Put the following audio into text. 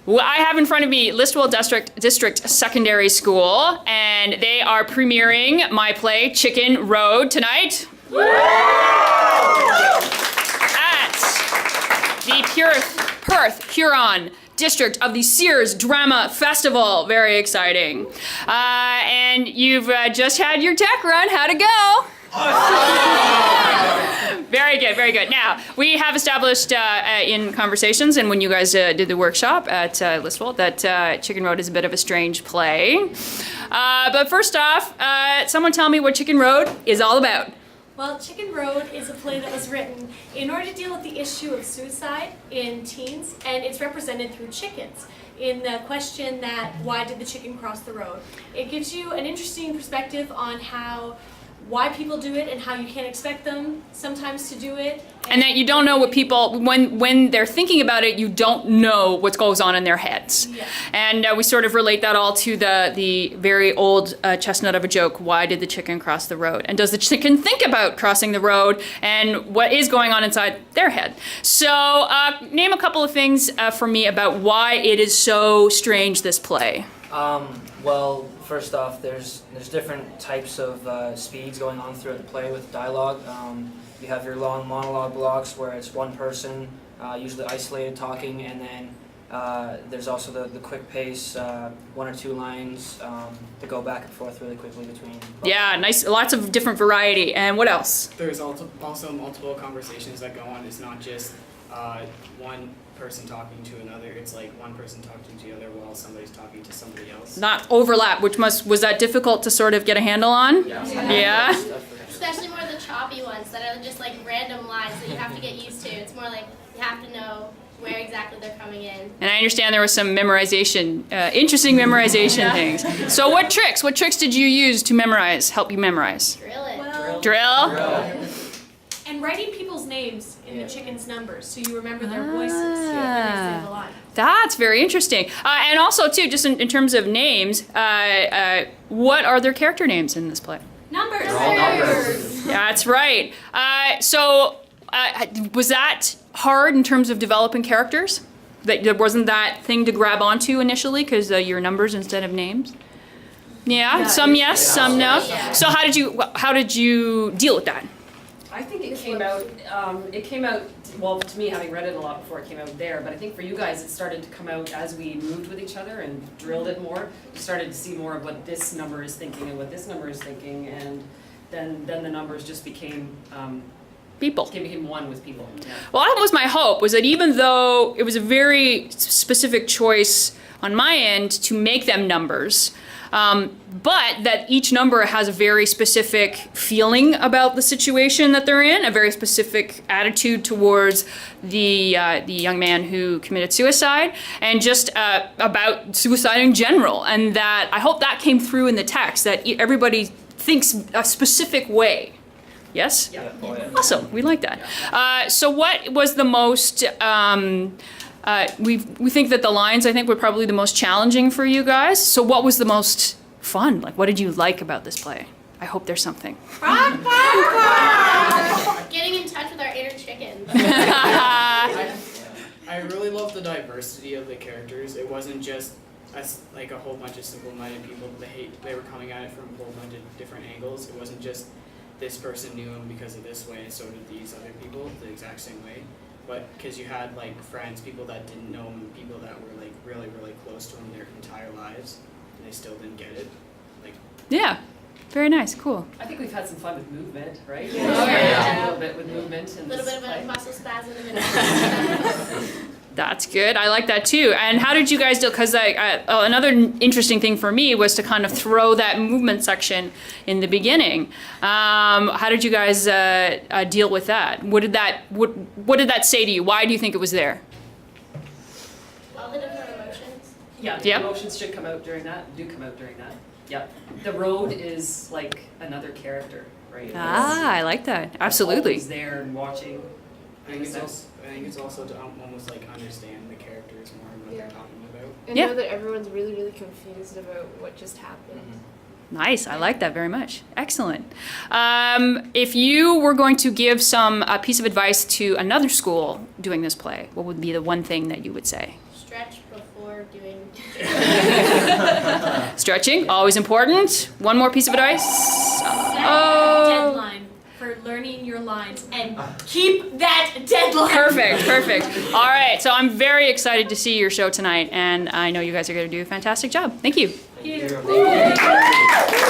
Well, I have in front of me Listowel District Secondary School, and they are premiering my play Chicken Road tonight at the Perth Huron District of the Sears Drama Festival. Very exciting. And you've just had your tech run. How'd it go? Very good, very good. Now, we have established in conversations and when you guys did the workshop at Listowel that Chicken Road is a bit of a strange play. But first off, someone tell me what Chicken Road is all about. Well, Chicken Road is a play that was written in order to deal with the issue of suicide in teens, and it's represented through chickens. In the question that, why did the chicken cross the road? It gives you an interesting perspective on why people do it and how you can't expect them sometimes to do it. And that you don't know what people, when they're thinking about it, you don't know what goes on in their heads. Yeah. And we sort of relate that all to the very old chestnut of a joke, why did the chicken cross the road? And does the chicken think about crossing the road and what is going on inside their head? So name a couple of things for me about why it is so strange, this play. Well, first off, there's different types of speeds going on throughout the play with dialogue. You have your long monologue blocks where it's one person, usually isolated, talking, and then there's also the quick pace, one or two lines that go back and forth really quickly between. Yeah, nice, lots of different variety. And what else? There's also multiple conversations that go on. It's not just one person talking to another. It's like one person talking to the other while somebody's talking to somebody else. Not overlap, was that difficult to sort of get a handle on? Yeah? Especially more the choppy ones that are just like random lines that you have to get used to. It's more like you have to know where exactly they're coming in. And I understand there was some memorization, interesting memorization things. So what tricks did you use to help you memorize? Drill it. Well, Drill? and writing people's names in the chicken's numbers so you remember their voices when they say the line. That's very interesting. And also, too, just in terms of names, what are their character names in this play? Numbers. Yeah, that's right. So was that hard in terms of developing characters? There wasn't that thing to grab onto initially because you're numbers instead of names? Yeah, some yes, some no. Yeah. So how did you deal with that? I think it came out, well, to me, having read it a lot before it came out there, but I think for you guys, it started to come out as we moved with each other and drilled it more. You started to see more of what this number is thinking and what this number is thinking, and then the numbers just became People. became one with people. Yeah. Well, that was my hope, was that even though it was a very specific choice on my end to make them numbers, but that each number has a very specific feeling about the situation that they're in, a very specific attitude towards the young man who committed suicide, and just about suicide in general. And that I hope that came through in the text, that everybody thinks a specific way. Yes? Yeah. Awesome, we like that. So what was the most, we think that the lines, I think, were probably the most challenging for you guys. So what was the most fun? Like, what did you like about this play? I hope there's something. Getting in touch with our inner chicken. I really love the diversity of the characters. It wasn't just like a whole bunch of simple-minded people. They were coming at it from a whole bunch of different angles. It wasn't just this person knew him because of this way, and so did these other people the exact same way. But because you had like friends, people that didn't know him, people that were like really, really close to him their entire lives, and they still didn't get it. Like, Yeah, very nice, cool. I think we've had some fun with movement, right? Yeah. A little bit with movement. A little bit of a muscle spasm in the That's good. I like that too. And how did you guys deal? Because another interesting thing for me was to kind of throw that movement section in the beginning. How did you guys deal with that? What did that say to you? Why do you think it was there? all the different emotions. Yeah, Yep. emotions should come out during that. Yep. The road is like another character, right? I like that. It's Absolutely. always there and watching. I think it's also to almost like understand the characters more and what they're talking about. And Yeah. know that everyone's really, really confused about what just happened. Nice. I like that very much. Excellent. If you were going to give a piece of advice to another school doing this play, what would be the one thing that you would say? Stretch before start doing. Stretching, always important. One more piece of advice. Oh. Deadline for learning your lines and keep that deadline. Perfect. All right, so I'm very excited to see your show tonight, and I know you guys are going to do a fantastic job. Thank you. Thank you.